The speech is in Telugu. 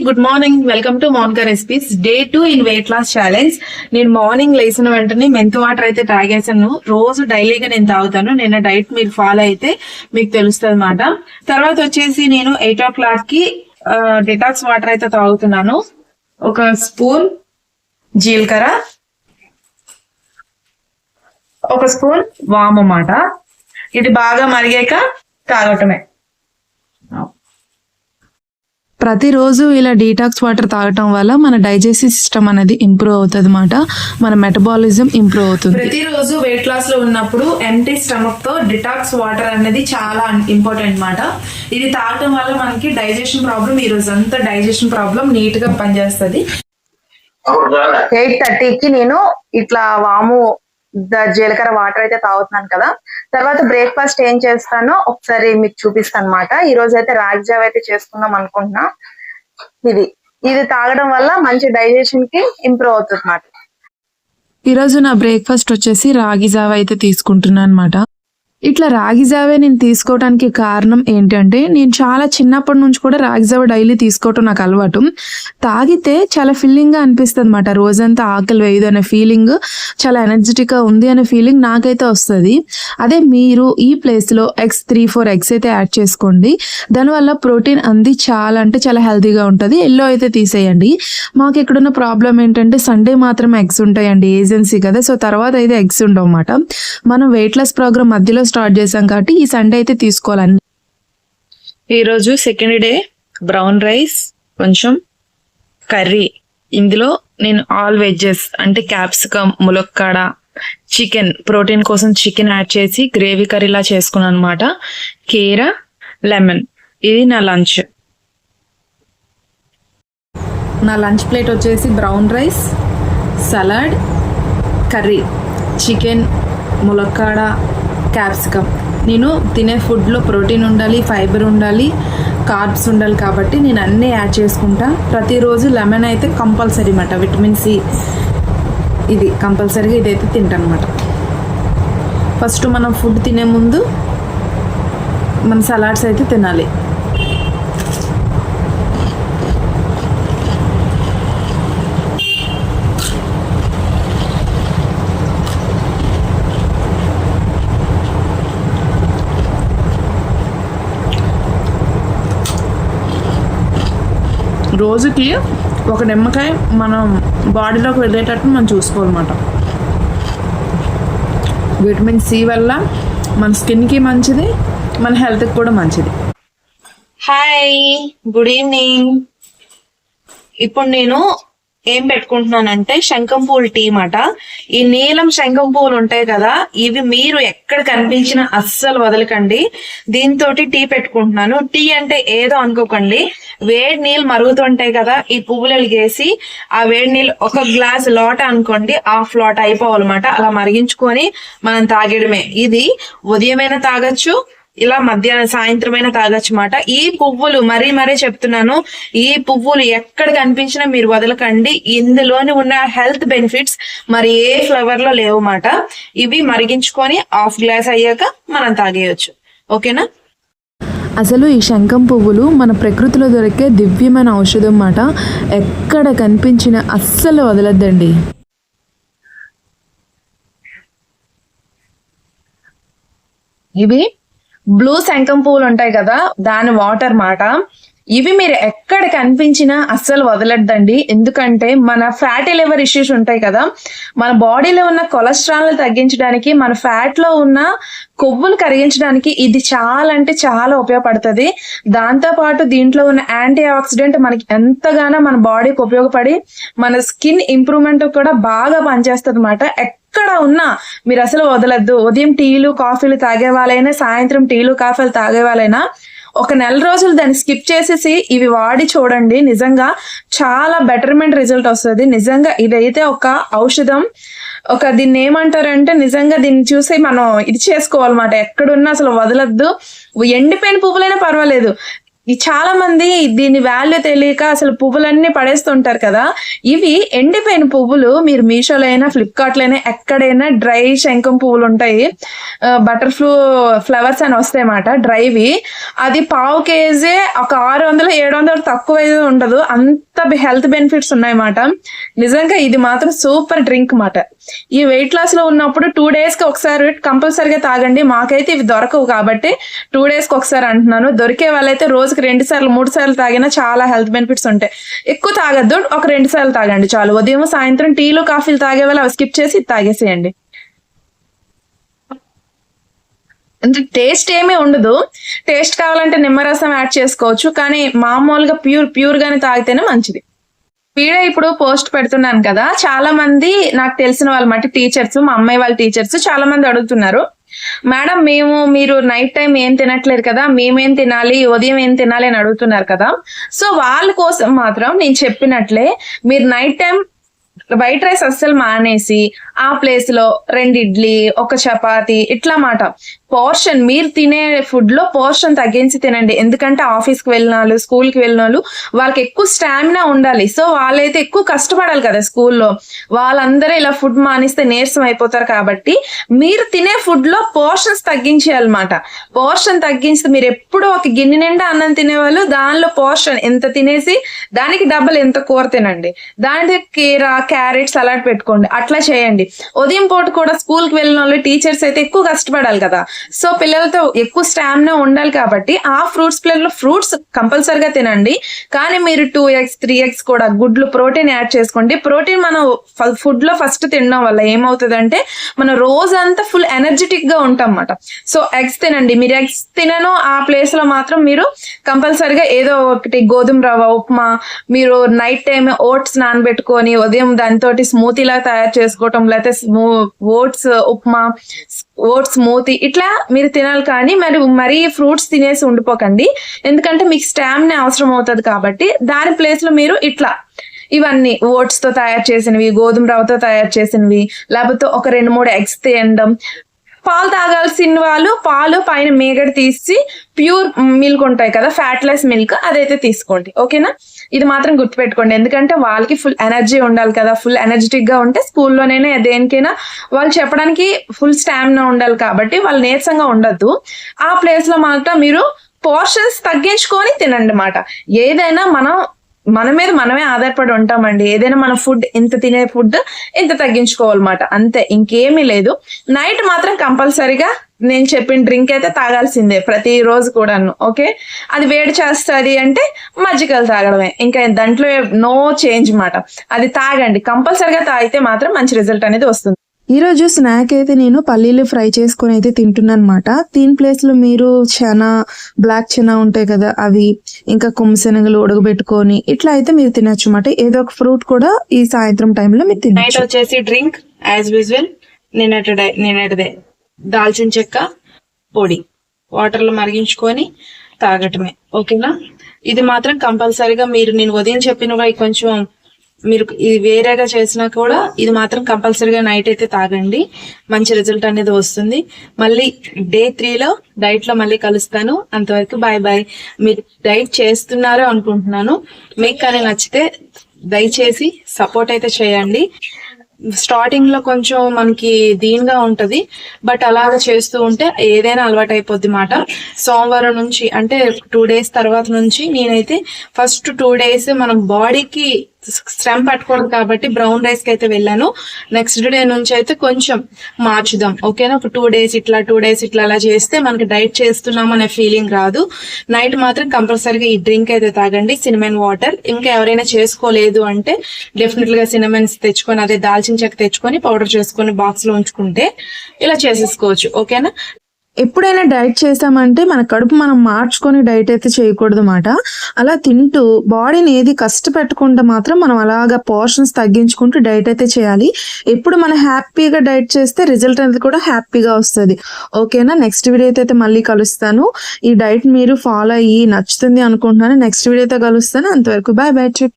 Good morning. Welcome to Mounika recipes. Day 2 in weight loss challenge. నేను మార్నింగ్ లేచిన వెంటనే మెంతు వాటర్ అయితే తాగేసాను. రోజు డైలీగా నేను తాగుతాను. నిన్న డైట్ మీరు ఫాలో అయితే మీకు తెలుస్తుంది అన్నమాట. తర్వాత వచ్చేసి నేను 8 o'clock కి డిటాక్స్ వాటర్ అయితే తాగుతున్నాను. ఒక స్పూన్ జీలకర్ర, ఒక స్పూన్ వాము అన్నమాట. ఇది బాగా మరిగాక తాగటమే. ప్రతిరోజు ఇలా డీటాక్స్ వాటర్ తాగటం వల్ల మన డైజెస్టివ్ సిస్టమ్ అనేది ఇంప్రూవ్ అవుతుంది అన్నమాట. మన మెటబాలిజం ఇంప్రూవ్ అవుతుంది. ప్రతిరోజు వెయిట్ లాస్ లో ఉన్నప్పుడు ఎంటీ స్టమక్ తో డిటాక్స్ వాటర్ అనేది చాలా ఇంపార్టెంట్ అన్నమాట. ఇది తాగటం వల్ల మనకి డైజెషన్ ప్రాబ్లం, ఈ రోజు అంతా డైజెషన్ ప్రాబ్లం నీట్ గా పనిచేస్తుంది. 8:30కి నేను ఇట్లా వాము జీలకర్ర వాటర్ అయితే తాగుతున్నాను కదా. తర్వాత బ్రేక్ఫాస్ట్ ఏం చేస్తానో ఒకసారి మీకు చూపిస్తాను అనమాట. ఈ రోజు అయితే రాగి జావ అయితే చేసుకుందాం అనుకుంటున్నా. ఇది తాగడం వల్ల మంచి డైజెషన్ కి ఇంప్రూవ్ అవుతుంది అన్నమాట. ఈరోజు నా బ్రేక్ఫాస్ట్ వచ్చేసి రాగి జావ అయితే తీసుకుంటున్నాను అనమాట. ఇట్లా రాగి జావే నేను తీసుకోవడానికి కారణం ఏంటంటే, నేను చాలా చిన్నప్పటి నుంచి కూడా రాగి జావ డైలీ తీసుకోవటం నాకు అలవాటు. తాగితే చాలా ఫీలింగ్ గా అనిపిస్తుంది అనమాట. రోజంతా ఆకలి వేయదు అనే ఫీలింగ్, చాలా ఎనర్జెటిక్ గా ఉంది అనే ఫీలింగ్ నాకైతే వస్తుంది. అదే మీరు ఈ ప్లేస్ లో 3-4 eggs అయితే యాడ్ చేసుకోండి. దానివల్ల ప్రోటీన్ అంది చాలా అంటే చాలా హెల్తీగా ఉంటుంది. ఎల్లో అయితే తీసేయండి. మాకు ఇక్కడున్న ప్రాబ్లం ఏంటంటే, సండే మాత్రం ఎగ్స్ ఉంటాయండి, ఏజెన్సీ కదా. సో తర్వాత అయితే ఎగ్స్ ఉండవు అన్నమాట. మనం వెయిట్ లాస్ ప్రోగ్రామ్ మధ్యలో స్టార్ట్ చేసాం కాబట్టి ఈ సండే అయితే తీసుకోవాలని. ఈరోజు సెకండ్ డే బ్రౌన్ రైస్, కొంచెం కర్రీ. ఇందులో నేను ఆల్ వెజ్జెస్ అంటే క్యాప్సికమ్, ములక్కాడ, చికెన్, ప్రోటీన్ కోసం చికెన్ యాడ్ చేసి గ్రేవీ కర్రీలా చేసుకున్నాను అనమాట. కీర, లెమన్. ఇది నా లంచ్. నా లంచ్ ప్లేట్ వచ్చేసి brown rice, salad, curry, chicken, ములక్కాడ, క్యాప్సికమ్. నేను తినే ఫుడ్లో ప్రోటీన్ ఉండాలి, ఫైబర్ ఉండాలి, కార్బ్స్ ఉండాలి కాబట్టి నేను అన్నీ యాడ్ చేసుకుంటా. ప్రతిరోజు లెమన్ అయితే కంపల్సరీ అన్నమాట. విటమిన్ సి ఇది కంపల్సరీగా ఇదైతే తింటాను అనమాట. ఫస్ట్ మనం ఫుడ్ తినే ముందు మన సలాడ్స్ అయితే తినాలి. రోజుకి ఒక నిమ్మకాయ మనం బాడీలోకి వెళ్ళేటట్టు మనం చూసుకోవాలన్నమాట. విటమిన్ సి వల్ల మన స్కిన్కి మంచిది, మన హెల్త్కి కూడా మంచిది. Hi, good evening. ఇప్పుడు నేను ఏం పెట్టుకుంటున్నానంటే శంఖం పూలు టీ మాట. ఈ నీలం శంఖం పూలు ఉంటాయి కదా, ఇవి మీరు ఎక్కడ కనిపించినా అస్సలు వదలకండి. దీంతో టీ పెట్టుకుంటున్నాను. టీ అంటే ఏదో అనుకోకండి, వేడి నీళ్ళు మరుగుతుంటాయి కదా, ఈ పువ్వులు వేసి ఆ వేడి నీళ్ళు ఒక గ్లాస్ లోట అనుకోండి, హాఫ్ లోట అయిపోవాలన్నమాట. అలా మరిగించుకొని మనం తాగడమే. ఇది ఉదయమైనా తాగొచ్చు, ఇలా మధ్యాహ్నం సాయంత్రమైనా తాగొచ్చు మాట. ఈ పువ్వులు మరీ చెప్తున్నాను, ఈ పువ్వులు ఎక్కడ కనిపించినా మీరు వదలకండి. ఇందులోని ఉన్న హెల్త్ బెనిఫిట్స్ మరి ఏ ఫ్లేవర్ లో లేవు మాట. ఇవి మరిగించుకొని హాఫ్ గ్లాస్ అయ్యాక మనం తాగేయచ్చు. ఓకేనా? అసలు ఈ శంఖం పువ్వులు మన ప్రకృతిలో దొరికే దివ్యమైన ఔషధం మాట. ఎక్కడ కనిపించినా అస్సలు వదలద్దండి. ఇవి బ్లూ శంఖం పువ్వులు ఉంటాయి కదా, దాని వాటర్ మాట. ఇవి మీరు ఎక్కడ కనిపించినా అస్సలు వదలద్దండి. ఎందుకంటే మన ఫ్యాటీ లివర్ ఇష్యూస్ ఉంటాయి కదా, మన బాడీలో ఉన్న కొలెస్ట్రాల్ తగ్గించడానికి, మన ఫ్యాట్ లో ఉన్న కొవ్వులు కరిగించడానికి ఇది చాలా అంటే చాలా ఉపయోగపడుతుంది. దాంతో పాటు దీంట్లో ఉన్న యాంటీ ఆక్సిడెంట్ మనకి ఎంతగానో మన బాడీకి ఉపయోగపడి మన స్కిన్ ఇంప్రూవ్మెంట్ కూడా బాగా పనిచేస్తుంది అన్నమాట. ఎక్కడ ఉన్నా మీరు అసలు వదలద్దు. ఉదయం టీలు కాఫీలు తాగే వాళ్ళైనా, సాయంత్రం టీలు కాఫీలు తాగే వాళ్ళైనా ఒక నెల రోజులు దాన్ని స్కిప్ చేసేసి ఇవి వాడి చూడండి. నిజంగా చాలా బెటర్మెంట్ రిజల్ట్ వస్తుంది. నిజంగా ఇదైతే ఒక ఔషధం. దీన్ని ఏమంటారంటే, నిజంగా దీన్ని చూసి మనం ఇది చేసుకోవాలన్నమాట. ఎక్కడున్నా అసలు వదలద్దు. ఎండిపోయిన పువ్వులైనా పర్వాలేదు, చాలా మంది దీని వాల్యూ తెలియక అసలు పువ్వులన్నీ పడేస్తుంటారు కదా. ఇవి ఎండిపోయిన పువ్వులు. మీరు మీషోలో అయినా ఫ్లిప్కార్ట్ లో అయినా ఎక్కడైనా డ్రై శంఖం పువ్వులు ఉంటాయి, బటర్ ఫ్లవర్స్ అని వస్తాయన్నమాట డ్రైవి. అది పావు కేజీ ఒక 600-700 తక్కువ అయితే ఉండదు, అంత హెల్త్ బెనిఫిట్స్ ఉన్నాయన్నమాట. నిజంగా ఇది మాత్రం సూపర్ డ్రింక్ మాట. ఈ వెయిట్ లాస్ లో ఉన్నప్పుడు 2 days కి ఒకసారి కంపల్సరిగా తాగండి. మాకైతే ఇవి దొరకవు కాబట్టి 2 days కి ఒకసారి అంటున్నాను. దొరికే వాళ్ళైతే రోజుకి 2 సార్లు 3 సార్లు తాగినా చాలా హెల్త్ బెనిఫిట్స్ ఉంటాయి. ఎక్కువ తాగద్దు, ఒక 2 సార్లు తాగండి చాలు. ఉదయం సాయంత్రం టీలు కాఫీలు తాగే వాళ్ళు అవి స్కిప్ చేసి తాగేసేయండి. అంటే టేస్ట్ ఏమీ ఉండదు. టేస్ట్ కావాలంటే నిమ్మరసం యాడ్ చేసుకోవచ్చు, కానీ మామూలుగా ప్యూర్ గానే తాగితేనే మంచిది. వీడియో ఇప్పుడు పోస్ట్ పెడుతున్నాను కదా, చాలా మంది నాకు తెలిసిన వాళ్ళ మట్టి టీచర్స్, మా అమ్మాయి వాళ్ళ టీచర్స్ చాలా మంది అడుగుతున్నారు, మేడం మీరు నైట్ టైం ఏం తినట్లేదు కదా, మేమేం తినాలి, ఉదయం ఏం తినాలి అని అడుగుతున్నారు కదా. సో వాళ్ళ కోసం మాత్రం నేను చెప్పినట్లే మీరు నైట్ టైం వైట్ రైస్ అస్సలు మానేసి ఆ ప్లేస్ లో 2 ఇడ్లీ, 1 చపాతి ఇట్లా మాట పోర్షన్, మీరు తినే ఫుడ్ లో పోర్షన్ తగ్గించి తినండి. ఎందుకంటే ఆఫీస్ కి వెళ్ళిన వాళ్ళు, స్కూల్ కి వెళ్ళిన వాళ్ళు, వాళ్ళకి ఎక్కువ స్టామినా ఉండాలి. సో వాళ్ళైతే ఎక్కువ కష్టపడాలి కదా స్కూల్లో. వాళ్ళందరూ ఇలా ఫుడ్ మానేస్తే నీరసం అయిపోతారు. కాబట్టి మీరు తినే ఫుడ్ లో పోర్షన్స్ తగ్గించేయాలన్నమాట. పోర్షన్ తగ్గించి మీరు ఎప్పుడు ఒక గిన్నె నిండా అన్నం తినేవాళ్ళు దానిలో పోర్షన్ ఎంత తినేసి దానికి డబుల్ ఎంత కూర తినండి. దానికి కీర, క్యారెట్, సలాడ్ పెట్టుకోండి. అట్లా చేయండి. ఉదయం పూట కూడా స్కూల్ కి వెళ్ళిన వాళ్ళు, టీచర్స్ అయితే ఎక్కువ కష్టపడాలి కదా. సో పిల్లలతో ఎక్కువ స్టామినా ఉండాలి కాబట్టి ఆ ఫ్రూట్స్ ప్లేట్ లో ఫ్రూట్స్ కంపల్సరిగా తినండి. కానీ మీరు 2x 3x కూడా గుడ్లు, ప్రోటీన్ యాడ్ చేసుకోండి. ప్రోటీన్ మనం ఫుడ్ లో ఫస్ట్ తినడం వల్ల ఏమవుతుందంటే మనం రోజంతా ఫుల్ ఎనర్జెటిక్ గా ఉంటాం అన్నమాట. సో ఎగ్స్ తినండి. మీరు ఎగ్స్ తినను ఆ ప్లేస్ లో మాత్రం మీరు కంపల్సరిగా ఏదో ఒకటి గోధుమ రవ్వ ఉప్మా, మీరు నైట్ టైం ఓట్స్ నానబెట్టుకొని ఉదయం దానితో స్మూతీ లా తయారు చేసుకోవటం, లేకపోతే ఓట్స్ ఉప్మా, ఓట్స్ స్మూతీ ఇట్లా మీరు తినాలి. కానీ మరీ ఫ్రూట్స్ తినేసి ఉండిపోకండి, ఎందుకంటే మీకు స్టామినా అవసరం అవుతుంది. కాబట్టి దాని ప్లేస్ లో మీరు ఇట్లా ఇవన్నీ ఓట్స్ తో తయారు చేసినవి, గోధుమ రవ్వతో తయారు చేసినవి, లేకపోతే ఒక 2-3 ఎగ్స్ తినడం. పాలు తాగాల్సిన వాళ్ళు పాలు పైన మేగడ తీసి ప్యూర్ మిల్క్ ఉంటాయి కదా, ఫ్యాట్లెస్ మిల్క్, అదైతే తీసుకోండి. ఓకేనా? ఇది మాత్రం గుర్తుపెట్టుకోండి, ఎందుకంటే వాళ్ళకి ఫుల్ ఎనర్జీ ఉండాలి కదా. ఫుల్ ఎనర్జెటిక్ గా ఉంటే స్కూల్లోనైనా దేనికైనా వాళ్ళు చెప్పడానికి ఫుల్ స్టామినా ఉండాలి. కాబట్టి వాళ్ళు నీరసంగా ఉండద్దు. ఆ ప్లేస్ లో మాత్రం మీరు పోర్షన్స్ తగ్గించుకొని తినండి అన్నమాట. ఏదైనా మన మీద మనమే ఆధారపడి ఉంటామండి. ఏదైనా మన ఫుడ్ ఎంత తినే ఫుడ్ ఎంత తగ్గించుకోవాలన్నమాట, అంతే, ఇంకేమీ లేదు. నైట్ మాత్రం కంపల్సరీగా నేను చెప్పిన డ్రింక్ అయితే తాగాల్సిందే ప్రతి రోజు కూడాను. ఓకే, అది వేడి చేస్తుంది అంటే మజ్జిగలు తాగడమే, ఇంకా దాంట్లో నో చేంజ్ మాట. అది తాగండి, కంపల్సరీగా తాగితే మాత్రం మంచి రిజల్ట్ అనేది వస్తుంది. ఈరోజు స్నాక్ అయితే నేను పల్లీలు ఫ్రై చేసుకొని అయితే తింటున్నాను అనమాట. దీని ప్లేస్ లో మీరు బ్లాక్ చనా ఉంటాయి కదా అవి, ఇంకా కొమ్మిశనగలు ఉడకబెట్టుకొని ఇట్లా అయితే మీరు తినొచ్చు అన్నమాట. ఏదో ఒక ఫ్రూట్ కూడా ఈ సాయంత్రం టైంలో మీరు తినొచ్చు. నైట్ వచ్చేసి డ్రింక్ యాజ్ యూజువల్ నిన్నటిదే దాల్చిన చెక్క పొడి వాటర్ లో మరిగించుకొని తాగటమే. ఓకేనా? ఇది మాత్రం కంపల్సరీగా నేను ఉదయం చెప్పినవి కొంచెం మీరు ఇది వేరేగా చేసినా కూడా ఇది మాత్రం కంపల్సరీగా నైట్ అయితే తాగండి, మంచి రిజల్ట్ అనేది వస్తుంది. మళ్ళీ Day 3లో డైట్ లో మళ్ళీ కలుస్తాను. అంతవరకు బాయ్ బాయ్. మీరు డైట్ చేస్తున్నారు అనుకుంటున్నాను. మీకు కానీ నచ్చితే దయచేసి సపోర్ట్ అయితే చేయండి. స్టార్టింగ్ లో కొంచెం మనకి దీనిగా ఉంటది, బట్ అలాగ చేస్తూ ఉంటే ఏదైనా అలవాటు అయిపోద్ది మాట. సోమవారం నుంచి అంటే 2 days తర్వాత నుంచి నేనైతే ఫస్ట్ 2 days మనం బాడీకి శ్రమ పట్టుకోవడం కాబట్టి బ్రౌన్ రైస్ కి అయితే వెళ్ళాను. నెక్స్ట్ డే నుంచి అయితే కొంచెం మార్చుదాం. ఓకేనా? ఒక 2 days ఇట్లా 2 days ఇట్లా అలా చేస్తే మనకి డైట్ చేస్తున్నాం అనే ఫీలింగ్ రాదు. నైట్ మాత్రం కంపల్సరీగా ఈ డ్రింక్ అయితే తాగండి, సినమన్ వాటర్. ఇంకా ఎవరైనా చేసుకోలేదు అంటే డెఫినెట్ గా సినమన్స్ తెచ్చుకొని, అదే దాల్చిన చెక్క తెచ్చుకొని పౌడర్ చేసుకొని బాక్స్ లో ఉంచుకుంటే ఇలా చేసేసుకోవచ్చు. ఓకేనా? ఎప్పుడైనా డైట్ చేసామంటే మన కడుపు మనం మార్చుకొని డైట్ అయితే చేయకూడదు అన్నమాట. అలా తింటూ బాడీని ఏది కష్టపెట్టకుండా మాత్రం మనం అలాగా పోర్షన్స్ తగ్గించుకుంటూ డైట్ అయితే చేయాలి. ఎప్పుడు మనం హ్యాపీగా డైట్ చేస్తే రిజల్ట్ అనేది కూడా హ్యాపీగా వస్తుంది. ఓకేనా? నెక్స్ట్ వీడియో అయితే మళ్ళీ కలుస్తాను. ఈ డైట్ మీరు ఫాలో అయ్యి నచ్చుతుంది అనుకుంటున్నాను. నెక్స్ట్ వీడియోతో కలుస్తాను. అంతవరకు బాయ్ బాయ్.